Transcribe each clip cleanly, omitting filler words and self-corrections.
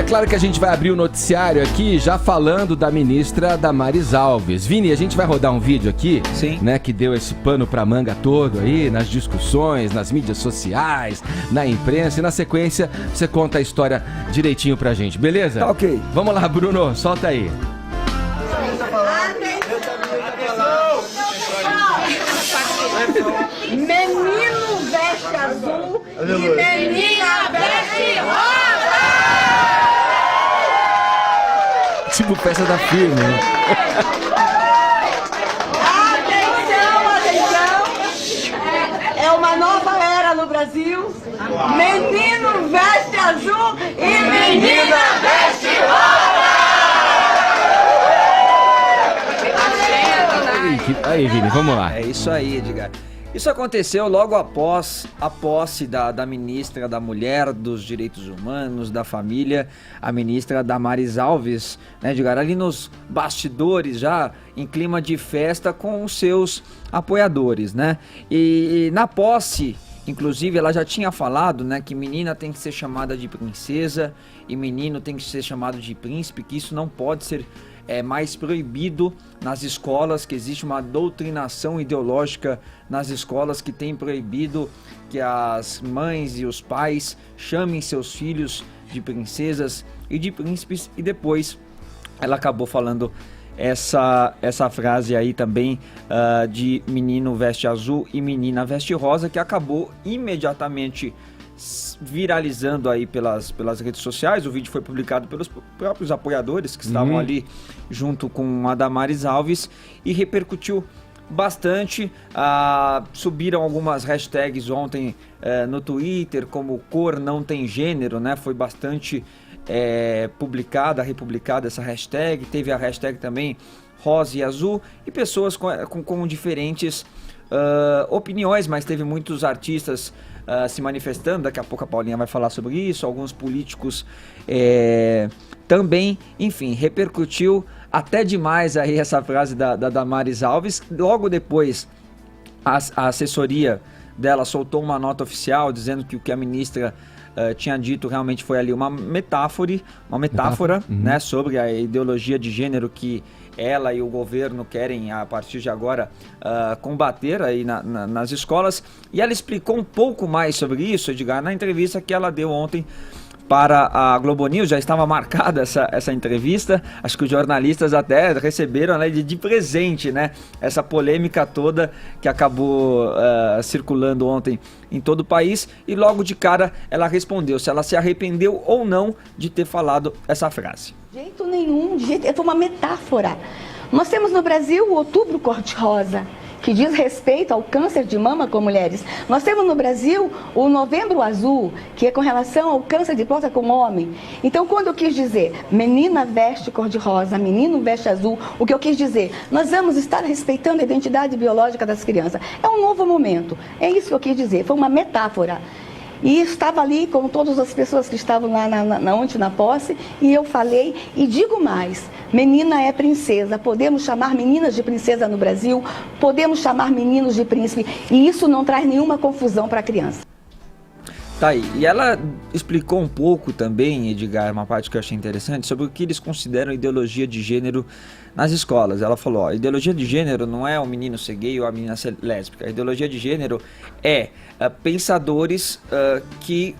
claro que a gente vai abrir o noticiário aqui já falando da ministra Damares Alves. Vini, a gente vai rodar um vídeo aqui, sim, né, que deu esse pano pra manga todo aí, nas discussões, nas mídias sociais, na imprensa, e na sequência você conta a história direitinho pra gente, beleza? Tá ok. Vamos lá, Bruno, solta aí. Menino veste azul e menina veste rosa! Tipo peça da firma, né? Atenção! É uma nova era no Brasil. Menino veste azul e menina veste rosa! Aí, Vini, vamos lá. É isso aí, Edgar. Isso aconteceu logo após a posse da ministra da Mulher, dos Direitos Humanos, da Família, a ministra Damares Alves, né, Edgar? Ali nos bastidores, já em clima de festa com os seus apoiadores, né? E na posse, inclusive, ela já tinha falado, né, que menina tem que ser chamada de princesa e menino tem que ser chamado de príncipe, que isso não pode ser mais proibido nas escolas, que existe uma doutrinação ideológica nas escolas que tem proibido que as mães e os pais chamem seus filhos de princesas e de príncipes. E depois ela acabou falando essa frase aí também de menino veste azul e menina veste rosa, que acabou imediatamente viralizando aí pelas redes sociais. O vídeo foi publicado pelos próprios apoiadores que estavam ali junto com a Damares Alves e repercutiu bastante. Subiram algumas hashtags ontem no Twitter, como cor não tem gênero, né? Foi bastante republicada essa hashtag. Teve a hashtag também rosa e azul, e pessoas com diferentes opiniões, mas teve muitos artistas se manifestando. Daqui a pouco a Paulinha vai falar sobre isso, alguns políticos também. Enfim, repercutiu até demais aí essa frase da Damares Alves. Logo depois, a assessoria dela soltou uma nota oficial dizendo que o que a ministra tinha dito realmente foi ali uma metáfora, né, sobre a ideologia de gênero que ela e o governo querem, a partir de agora, combater aí nas escolas. E ela explicou um pouco mais sobre isso, Edgar, na entrevista que ela deu ontem para a Globo News. Já estava marcada essa entrevista, acho que os jornalistas até receberam, né, de presente, né, essa polêmica toda que acabou circulando ontem em todo o país. E logo de cara ela respondeu se ela se arrependeu ou não de ter falado essa frase. De jeito nenhum, foi uma metáfora. Nós temos no Brasil o Outubro Cor-de-Rosa, que diz respeito ao câncer de mama com mulheres. Nós temos no Brasil o Novembro Azul, que é com relação ao câncer de próstata com homem. Então, quando eu quis dizer menina veste cor-de-rosa, menino veste azul, o que eu quis dizer? Nós vamos estar respeitando a identidade biológica das crianças. É um novo momento. É isso que eu quis dizer. Foi uma metáfora. E estava ali com todas as pessoas que estavam lá ontem na posse, e eu falei e digo mais: menina é princesa. Podemos chamar meninas de princesa no Brasil, podemos chamar meninos de príncipe, e isso não traz nenhuma confusão para a criança. Tá aí. E ela explicou um pouco também, Edgar, uma parte que eu achei interessante, sobre o que eles consideram ideologia de gênero nas escolas. Ela falou, a ideologia de gênero não é o menino ser gay ou a menina ser lésbica. A ideologia de gênero é pensadores que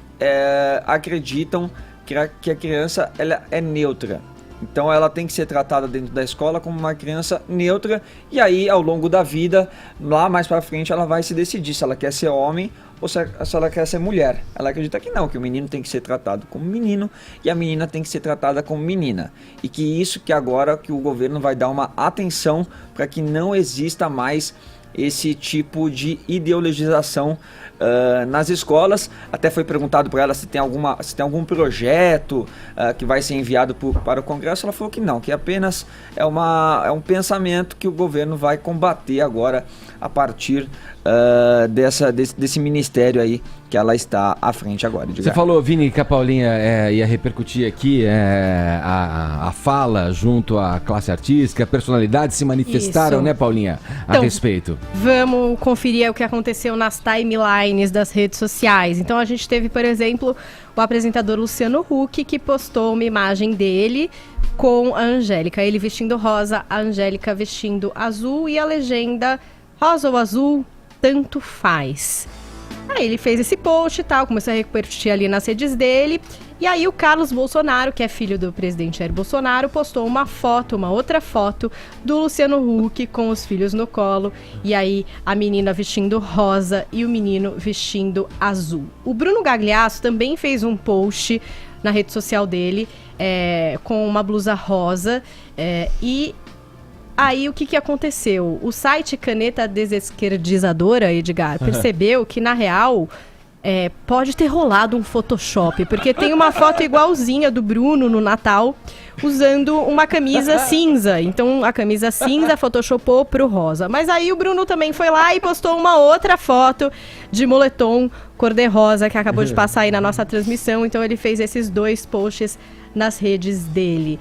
acreditam que a criança ela é neutra. Então ela tem que ser tratada dentro da escola como uma criança neutra, e aí ao longo da vida, lá mais pra frente, ela vai se decidir se ela quer ser homem ou se ela quer ser mulher. Ela acredita que não, que o menino tem que ser tratado como menino e a menina tem que ser tratada como menina. E que isso que agora que o governo vai dar uma atenção para que não exista mais esse tipo de ideologização nas escolas. Até foi perguntado para ela se tem algum projeto que vai ser enviado para o Congresso. Ela falou que não, que apenas é um pensamento que o governo vai combater agora a partir desse ministério aí que ela está à frente agora. Você falou, Vini, que a Paulinha ia repercutir aqui a fala junto à classe artística, a personalidade se manifestaram, Isso. né, Paulinha, a Então, respeito. Vamos conferir o que aconteceu nas timelines das redes sociais. Então a gente teve, por exemplo, o apresentador Luciano Huck, que postou uma imagem dele com a Angélica. Ele vestindo rosa, a Angélica vestindo azul e a legenda rosa ou azul, tanto faz. Aí ele fez esse post e tal, começou a repercutir ali nas redes dele. E aí o Carlos Bolsonaro, que é filho do presidente Jair Bolsonaro, postou uma outra foto do Luciano Huck com os filhos no colo. E aí a menina vestindo rosa e o menino vestindo azul. O Bruno Gagliasso também fez um post na rede social dele com uma blusa rosa e... Aí, o que aconteceu? O site Caneta Desesquerdizadora, Edgar, percebeu que, na real, pode ter rolado um Photoshop, porque tem uma foto igualzinha do Bruno no Natal, usando uma camisa cinza. Então, a camisa cinza photoshopou pro rosa. Mas aí o Bruno também foi lá e postou uma outra foto de moletom cor-de-rosa, que acabou de passar aí na nossa transmissão. Então, ele fez esses 2 posts nas redes dele.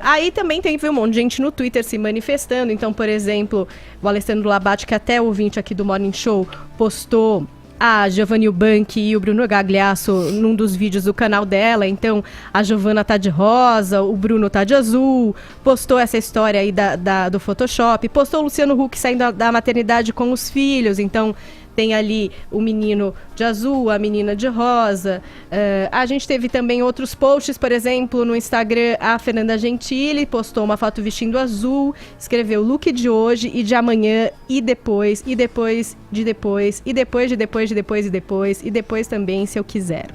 Aí também teve um monte de gente no Twitter se manifestando. Então, por exemplo, o Alessandro Labate, que até ouvinte aqui do Morning Show, postou a Giovanni Eubank e o Bruno Gagliasso num dos vídeos do canal dela. Então, a Giovanna tá de rosa, o Bruno tá de azul. Postou essa história aí do Photoshop. Postou o Luciano Huck saindo da maternidade com os filhos. Então, tem ali o menino de azul, a menina de rosa. A gente teve também outros posts, por exemplo, no Instagram, a Fernanda Gentili postou uma foto vestindo azul, escreveu look de hoje e de amanhã, e depois, e depois, de depois, e depois, de depois, de depois, e depois, e depois também, se eu quiser.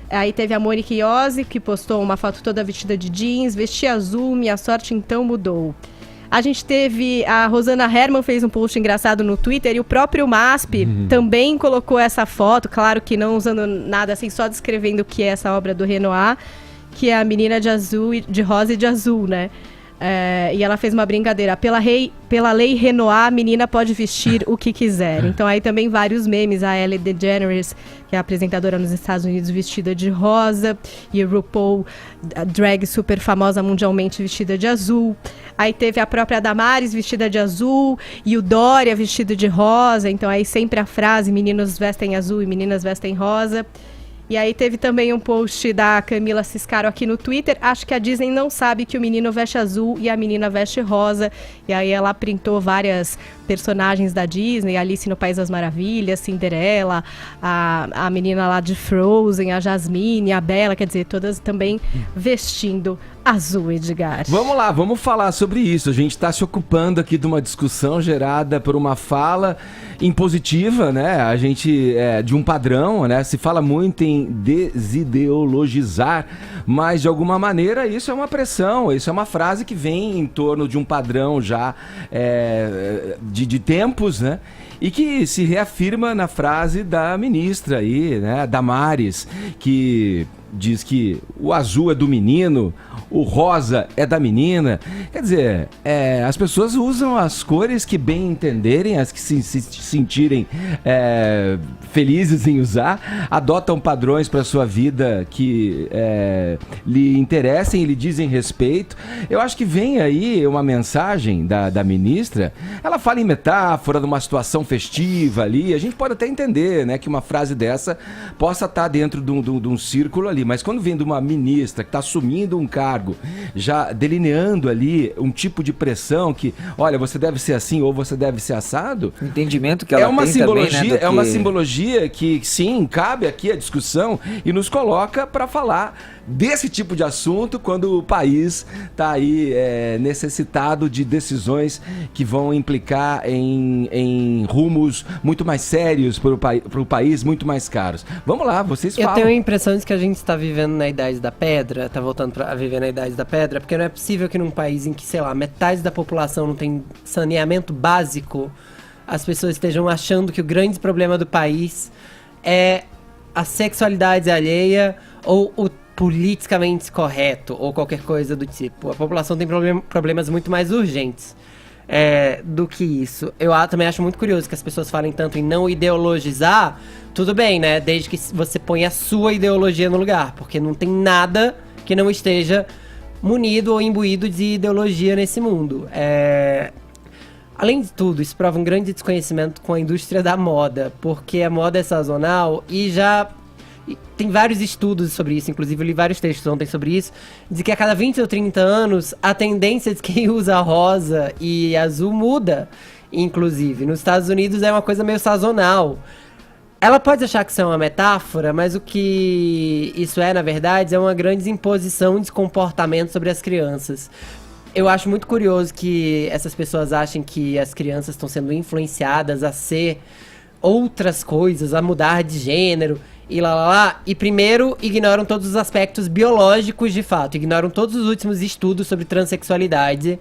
Aí teve a Monique Iose, que postou uma foto toda vestida de jeans, vesti azul, minha sorte então mudou. A gente teve, a Rosana Herman fez um post engraçado no Twitter e o próprio MASP também colocou essa foto, claro que não usando nada assim, só descrevendo o que é essa obra do Renoir, que é a menina de azul, de rosa e de azul, né? E ela fez uma brincadeira, pela lei Renoir, a menina pode vestir o que quiser. Então aí também vários memes, a Ellen DeGeneres, que é a apresentadora nos Estados Unidos, vestida de rosa, e a RuPaul, a drag super famosa mundialmente, vestida de azul. Aí teve a própria Damares vestida de azul e o Dória vestido de rosa. Então aí sempre a frase, meninos vestem azul e meninas vestem rosa. E aí teve também um post da Camila Ciscaro aqui no Twitter. Acho que a Disney não sabe que o menino veste azul e a menina veste rosa. E aí ela printou várias personagens da Disney, Alice no País das Maravilhas, Cinderela, a menina lá de Frozen, a Jasmine, a Bella, quer dizer, todas também vestindo azul, Edgar. Vamos lá, vamos falar sobre isso. A gente está se ocupando aqui de uma discussão gerada por uma fala impositiva, né? A gente, de um padrão, né? Se fala muito em desideologizar, mas de alguma maneira isso é uma pressão, isso é uma frase que vem em torno de um padrão já de tempos, né? E que se reafirma na frase da ministra aí, né? Damares, que diz que o azul é do menino, o rosa é da menina. Quer dizer, as pessoas usam as cores que bem entenderem, as que se sentirem felizes em usar, adotam padrões para sua vida que lhe interessem e lhe dizem respeito. Eu acho que vem aí uma mensagem da ministra. Ela fala em metáfora, numa situação festiva ali. A gente pode até entender, né, que uma frase dessa possa estar dentro de um círculo ali, mas quando vem de uma ministra que está assumindo um cargo, já delineando ali um tipo de pressão que, olha, você deve ser assim ou você deve ser assado. O entendimento que ela tem simbologia, também, né, é uma simbologia que, sim, cabe aqui a discussão e nos coloca para falar desse tipo de assunto quando o país está aí necessitado de decisões que vão implicar em rumos muito mais sérios para o país, muito mais caros. Vamos lá, vocês falam. Eu tenho a impressão de que a gente está vivendo na Idade da Pedra, está voltando a viver na Idade da Pedra, porque não é possível que num país em que, sei lá, metade da população não tem saneamento básico, as pessoas estejam achando que o grande problema do país é a sexualidade alheia ou o politicamente correto ou qualquer coisa do tipo. A população tem problemas muito mais urgentes. do que isso. Eu também acho muito curioso que as pessoas falem tanto em não ideologizar. Tudo bem, né? Desde que você põe a sua ideologia no lugar. Porque não tem nada que não esteja munido ou imbuído de ideologia nesse mundo. Além de tudo, isso prova um grande desconhecimento com a indústria da moda. Porque a moda é sazonal e tem vários estudos sobre isso, inclusive eu li vários textos ontem sobre isso, de que a cada 20 ou 30 anos a tendência de quem usa rosa e azul muda, inclusive. Nos Estados Unidos é uma coisa meio sazonal. Ela pode achar que isso é uma metáfora, mas o que isso na verdade, é uma grande imposição de comportamento sobre as crianças. Eu acho muito curioso que essas pessoas achem que as crianças estão sendo influenciadas a ser outras coisas, a mudar de gênero e primeiro ignoram todos os aspectos biológicos de fato, ignoram todos os últimos estudos sobre transexualidade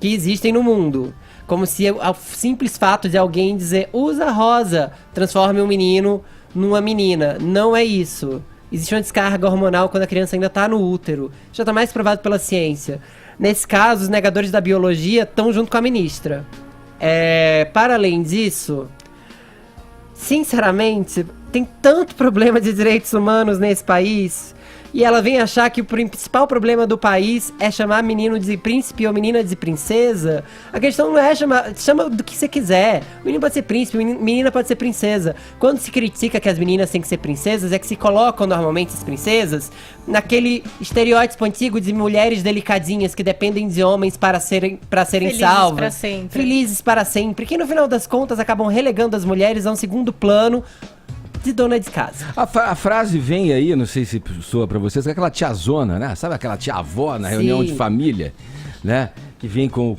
que existem no mundo. Como se o simples fato de alguém dizer usa rosa transforme um menino numa menina. Não é isso. Existe uma descarga hormonal quando a criança ainda está no útero. Já está mais provado pela ciência. Nesse caso, os negadores da biologia estão junto com a ministra. Para além disso, sinceramente, tem tanto problema de direitos humanos nesse país, e ela vem achar que o principal problema do país é chamar menino de príncipe ou menina de princesa. A questão não é chama do que você quiser. O menino pode ser príncipe, menina pode ser princesa. Quando se critica que as meninas têm que ser princesas, é que se colocam normalmente as princesas naquele estereótipo antigo de mulheres delicadinhas que dependem de homens para serem salvas. Para sempre. Felizes para sempre. Que no final das contas acabam relegando as mulheres a um segundo plano de dona de casa. A frase vem aí, não sei se soa pra vocês, é aquela tiazona, né? Sabe aquela tia-avó na reunião de família, né? Que vem com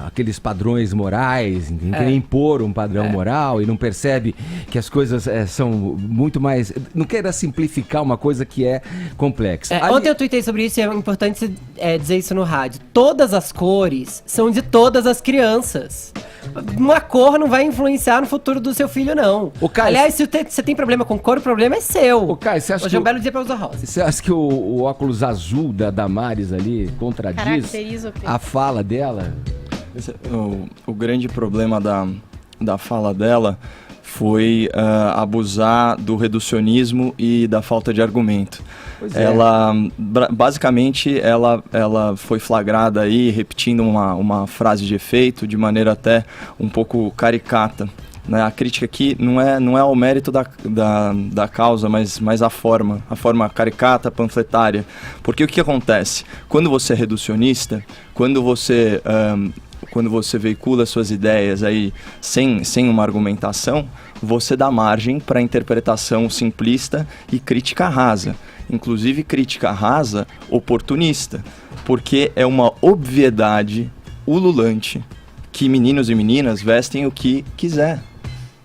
aqueles padrões morais, quer impor um padrão moral e não percebe que as coisas são muito mais... Não queira simplificar uma coisa que é complexa. Ontem eu tuitei sobre isso e é importante dizer isso no rádio. Todas as cores são de todas as crianças. Uma cor não vai influenciar no futuro do seu filho, não. Aliás, se você tem problema com cor, o problema é seu. Caio, você acha Hoje é um belo dia pra usar rosa. Você acha que o óculos azul da Damares ali contradiz Caracteriza o quê? a fala dela? O grande problema da fala dela foi abusar do reducionismo e da falta de argumento. Ela, basicamente, ela foi flagrada aí repetindo uma frase de efeito de maneira até um pouco caricata. Né? A crítica aqui não é ao mérito da causa, mas a forma caricata, panfletária. Porque o que acontece? Quando você é reducionista, quando você veicula suas ideias aí sem uma argumentação, você dá margem para interpretação simplista e crítica rasa. Inclusive crítica rasa oportunista, porque é uma obviedade ululante que meninos e meninas vestem o que quiser.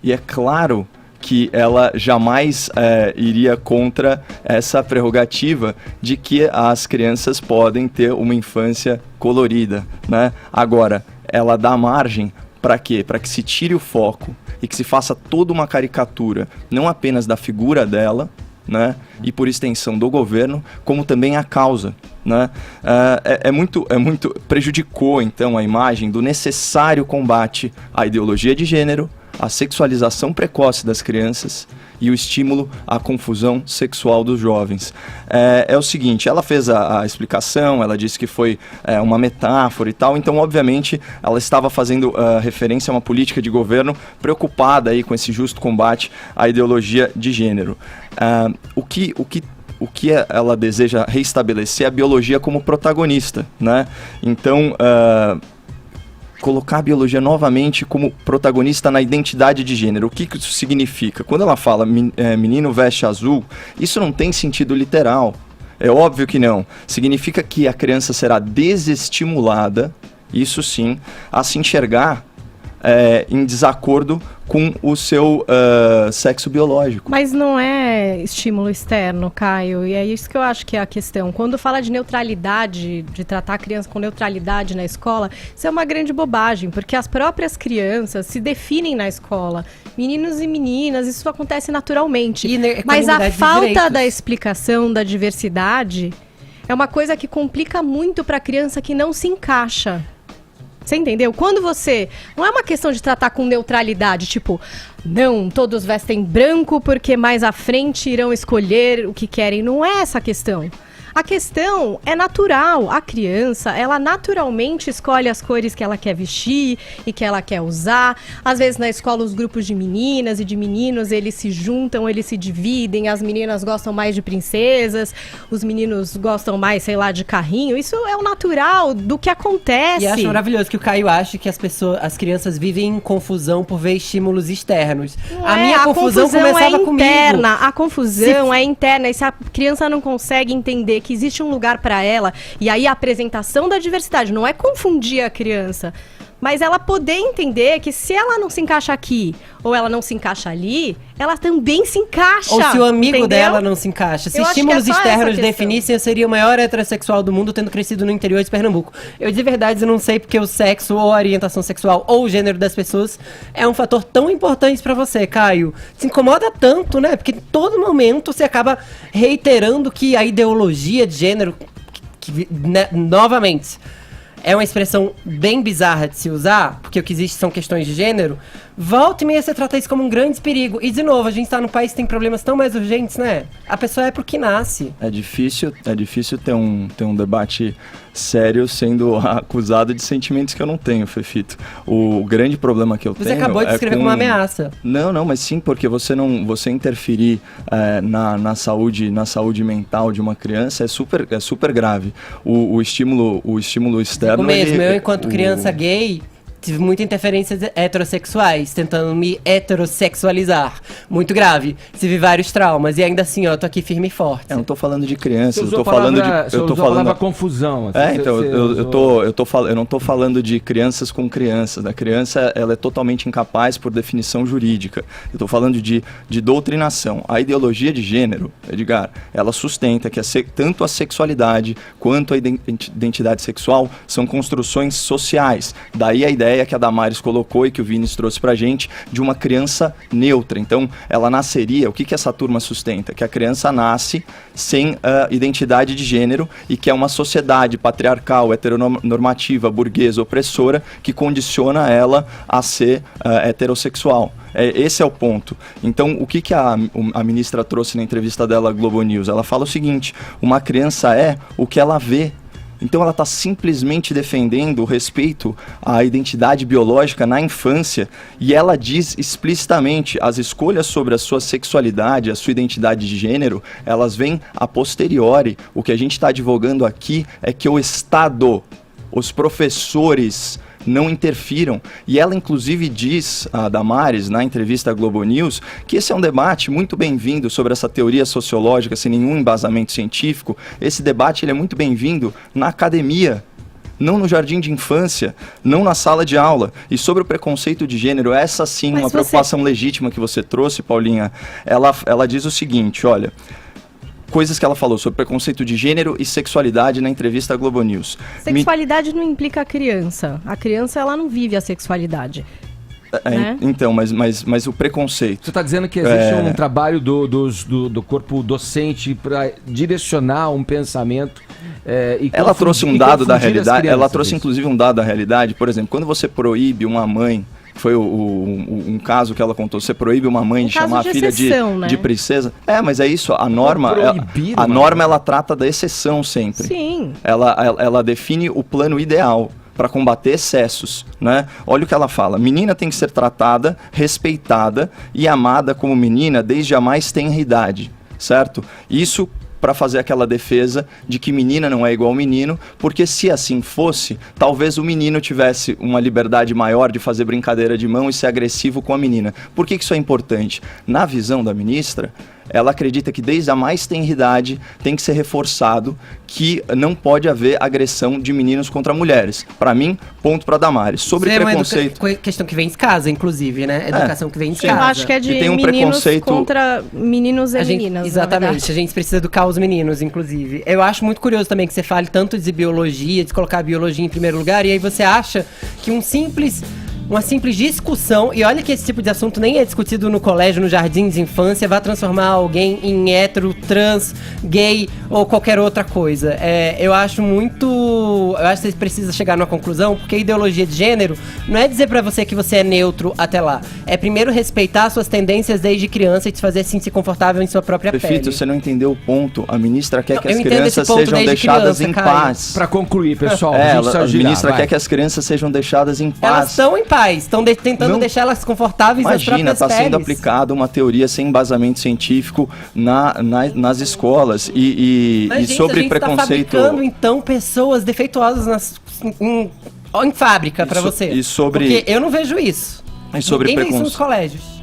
E é claro que ela jamais iria contra essa prerrogativa de que as crianças podem ter uma infância colorida, né? Agora, ela dá margem para quê? Para que se tire o foco e que se faça toda uma caricatura, não apenas da figura dela, né? E por extensão do governo, como também a causa, né? Muito prejudicou então a imagem do necessário combate à ideologia de gênero, à sexualização precoce das crianças e o estímulo à confusão sexual dos jovens. É o seguinte, ela fez a explicação, ela disse que foi uma metáfora e tal, então obviamente ela estava fazendo referência a uma política de governo preocupada aí com esse justo combate à ideologia de gênero. O que ela deseja reestabelecer é a biologia como protagonista, né? Então, colocar a biologia novamente como protagonista na identidade de gênero. O que isso significa? Quando ela fala menino veste azul, isso não tem sentido literal. É óbvio que não. Significa que a criança será desestimulada, isso sim, a se enxergar em desacordo com o seu sexo biológico. Mas não é estímulo externo, Caio, e é isso que eu acho que é a questão. Quando fala de neutralidade, de tratar a criança com neutralidade na escola, isso é uma grande bobagem, porque as próprias crianças se definem na escola. Meninos e meninas, isso acontece naturalmente. Mas a falta da explicação da diversidade é uma coisa que complica muito para a criança que não se encaixa. Você entendeu? Quando você... Não é uma questão de tratar com neutralidade, tipo... Não, todos vestem branco porque mais à frente irão escolher o que querem. Não é essa a questão. A questão é natural. A criança, ela naturalmente escolhe as cores que ela quer vestir e que ela quer usar. Às vezes na escola os grupos de meninas e de meninos, eles se juntam, eles se dividem. As meninas gostam mais de princesas, os meninos gostam mais, sei lá, de carrinho. Isso é o natural do que acontece. E acho maravilhoso que o Caio acha que as crianças vivem em confusão por ver estímulos externos. A minha confusão começava comigo. A confusão é interna. E se a criança não consegue entender que existe um lugar para ela, e aí a apresentação da diversidade não é confundir a criança, mas ela poder entender que se ela não se encaixa aqui, ou ela não se encaixa ali, ela também se encaixa. Ou se o amigo entendeu? dela não se encaixa. Se estímulos externos definissem, eu seria o maior heterossexual do mundo, tendo crescido no interior de Pernambuco. Eu de verdade não sei porque o sexo, ou a orientação sexual, ou o gênero das pessoas é um fator tão importante pra você, Caio. Se incomoda tanto, né? Porque em todo momento você acaba reiterando que a ideologia de gênero, né, novamente... é uma expressão bem bizarra de se usar, porque o que existe são questões de gênero, volta e meia você trata isso como um grande perigo. E, de novo, a gente tá num país que tem problemas tão mais urgentes, né? A pessoa é porque nasce. É difícil ter um debate sério sendo acusado de sentimentos que eu não tenho, Fefito. O grande problema que eu tenho... Você acabou de escrever como uma ameaça. Não, mas sim, porque você interferir na saúde mental de uma criança é super grave. O estímulo externo... Eu, enquanto criança gay... tive muita interferência de heterossexuais, tentando me heterossexualizar. Muito grave. Tive vários traumas. E ainda assim, ó, tô aqui firme e forte. Eu não tô falando de crianças, eu tô falando falando de... Eu tô falando a confusão. Assim, eu não tô falando de crianças com crianças. A criança, ela é totalmente incapaz por definição jurídica. Eu tô falando de doutrinação. A ideologia de gênero, Edgar, ela sustenta que tanto a sexualidade quanto a identidade sexual são construções sociais. Daí a ideia que a Damares colocou e que o Vinícius trouxe pra gente de uma criança neutra. Então, ela nasceria... O que essa turma sustenta? Que a criança nasce sem identidade de gênero e que é uma sociedade patriarcal, heteronormativa, burguesa, opressora, que condiciona ela a ser heterossexual. Esse é o ponto. Então, o que a ministra trouxe na entrevista dela à Globo News? Ela fala o seguinte: uma criança é o que ela vê. Então ela está simplesmente defendendo o respeito à identidade biológica na infância e ela diz explicitamente as escolhas sobre a sua sexualidade, a sua identidade de gênero, elas vêm a posteriori. O que a gente está advogando aqui é que o Estado, os professores não interfiram. E ela inclusive diz, a Damares, na entrevista à Globo News, que esse é um debate muito bem-vindo sobre essa teoria sociológica sem nenhum embasamento científico. Esse debate ele é muito bem-vindo na academia, não no jardim de infância, não na sala de aula. E sobre o preconceito de gênero, essa sim, uma preocupação legítima que você trouxe, Paulinha, ela diz o seguinte, olha... Coisas que ela falou sobre preconceito de gênero e sexualidade na entrevista à Globo News. Sexualidade não implica a criança. A criança, ela não vive a sexualidade. Né? Então, mas o preconceito... Você está dizendo que existe um trabalho do corpo docente para direcionar um pensamento... ela trouxe um dado da realidade. Ela trouxe inclusive um dado da realidade. Por exemplo, quando você proíbe uma mãe... Foi um caso que ela contou. Você proíbe uma mãe de chamar a filha de princesa. Mas é isso. A norma, ela trata da exceção sempre. Sim. Ela define o plano ideal para combater excessos, né? Olha o que ela fala. Menina tem que ser tratada, respeitada e amada como menina desde a mais tenra idade, certo? Isso para fazer aquela defesa de que menina não é igual ao menino, porque se assim fosse, talvez o menino tivesse uma liberdade maior de fazer brincadeira de mão e ser agressivo com a menina. Por que isso é importante? Na visão da ministra, ela acredita que desde a mais tenra idade tem que ser reforçado que não pode haver agressão de meninos contra mulheres. Para mim, ponto para Damares. Sobre preconceito... questão que vem de casa, inclusive, né? Educação que vem de casa. Eu acho que é de meninos contra meninos e meninas. Exatamente. A gente precisa educar os meninos, inclusive. Eu acho muito curioso também que você fale tanto de biologia, de colocar a biologia em primeiro lugar, e aí você acha que um simples uma simples discussão, e olha que esse tipo de assunto nem é discutido no colégio, no jardim de infância, vai transformar alguém em hétero, trans, gay ou qualquer outra coisa. Eu acho que você precisa chegar numa conclusão, porque a ideologia de gênero não é dizer pra você que você é neutro até lá. É primeiro respeitar suas tendências desde criança e te fazer sentir confortável em sua própria Fefito, pele. você não entendeu o ponto. A ministra quer que as eu entendo crianças esse ponto sejam desde deixadas criança, em Caio. paz. Pra concluir, pessoal, A ministra quer que as crianças sejam deixadas em paz. Elas estão em paz, estão tentando Não. deixar elas confortáveis nas Imagina, próprias está sendo peles. aplicada uma teoria sem embasamento científico nas escolas e Mas, gente, sobre a gente preconceito. tá fabricando, então, pessoas defeituosas em fábrica pra você. E sobre- Porque eu não vejo isso. E sobre Ninguém vê isso nos preconceito. colégios.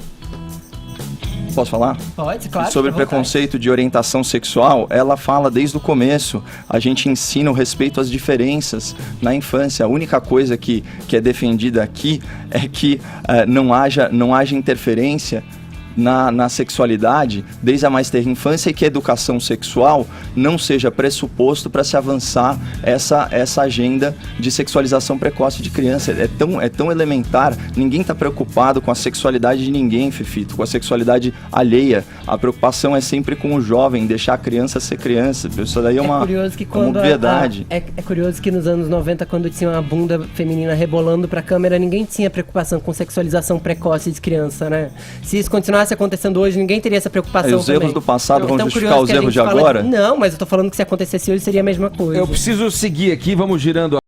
Posso falar? Pode, claro. Sobre fica à vontade. preconceito de orientação sexual, ela fala desde o começo. A gente ensina o respeito às diferenças na infância. A única coisa que é defendida aqui é que não haja interferência na sexualidade desde a mais tenra infância e que a educação sexual não seja pressuposto para se avançar essa agenda de sexualização precoce de criança. É tão elementar, ninguém está preocupado com a sexualidade de ninguém, Fefito, com a sexualidade alheia. A preocupação é sempre com o jovem, deixar a criança ser criança. Isso daí é uma curioso que quando obviedade. é curioso que nos anos 90, quando tinha uma bunda feminina rebolando pra câmera, ninguém tinha preocupação com sexualização precoce de criança, né? Se isso continuasse acontecendo hoje, ninguém teria essa preocupação. Os erros também. do passado vão Então, justificar curioso os que a erros gente de fala agora? Não, mas eu tô falando que se acontecesse hoje seria a mesma coisa. Eu preciso seguir aqui, vamos girando